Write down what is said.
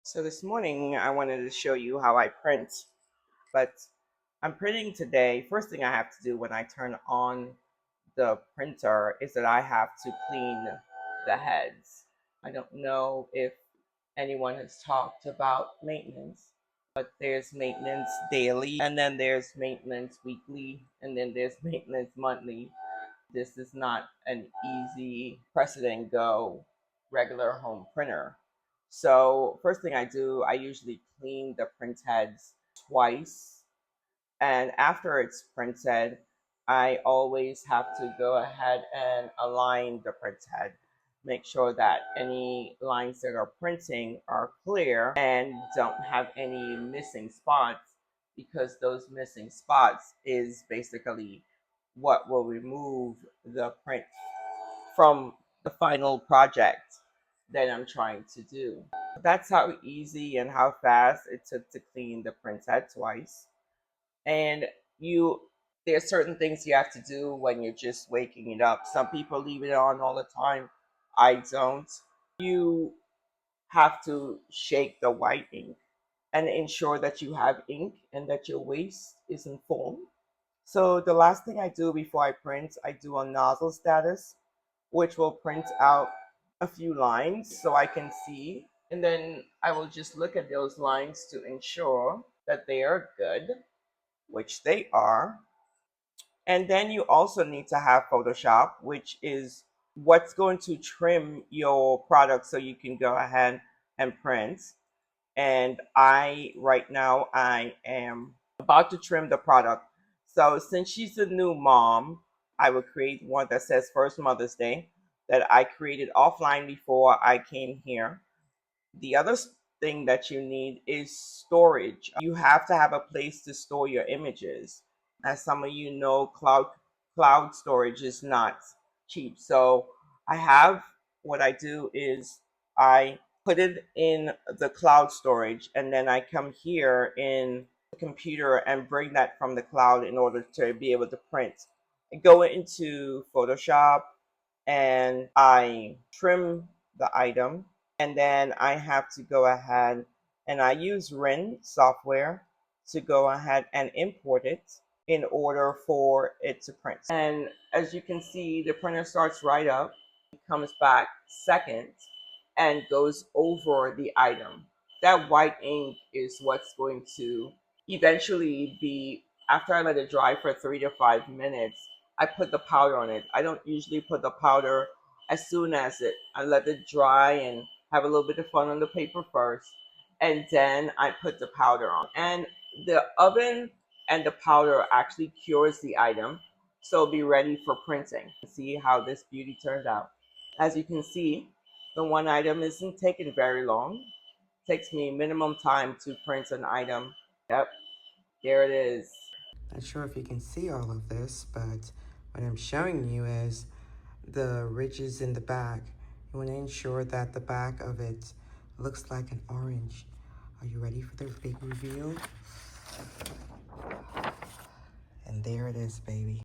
So this morning I wanted to show you how I print, but I'm printing today. First thing I have to do when I turn on the printer is that I have to clean the heads. I don't know if anyone has talked about maintenance, but there's maintenance daily, and then there's maintenance weekly, and then there's maintenance monthly. This is not an easy precedent go regular home printer. So first thing I do, I usually clean the print heads twice. And after it's printed, I always have to go ahead and align the print head. Make sure that any lines that are printing are clear and don't have any missing spots, because those missing spots is basically what will remove the print from the final project that I'm trying to do. That's how easy and how fast it took to clean the print head twice. And you there's certain things you have to do when you're just waking it up. Some people leave it on all the time. I don't. You have to shake the white ink and ensure that you have ink and that your waste isn't full. So the last thing I do before I print, I do a nozzle status, which will print out a few lines so I can see. And then I will just look at those lines to ensure that they are good, which they are. And then you also need to have Photoshop, which is what's going to trim your product so you can go ahead and print. And right now, I am about to trim the product. So since she's a new mom, I will create one that says First Mother's Day that I created offline before I came here. The other thing that you need is storage. You have to have a place to store your images. As some of you know, cloud storage is not cheap. So I have what I do is I put it in the cloud storage, and then I come here in the computer and bring that from the cloud in order to be able to print. I go into Photoshop and I trim the item, and then I have to go ahead and I use Ren software to go ahead and import it in order for it to print. And as you can see, the printer starts right up, comes back second, and goes over the item. That white ink is what's going to eventually be, after I let it dry for 3 to 5 minutes, I put the powder on it. I don't usually put the powder as soon as I let it dry and have a little bit of fun on the paper first, and then I put the powder on. And the oven and the powder actually cures the item, so it'll be ready for printing. See how this beauty turned out. As you can see, the one item isn't taking very long. It takes me minimum time to print an item. Yep, there it is. Not sure if you can see all of this, but what I'm showing you is the ridges in the back. You want to ensure that the back of it looks like an orange. Are you ready for the big reveal? And there it is, baby.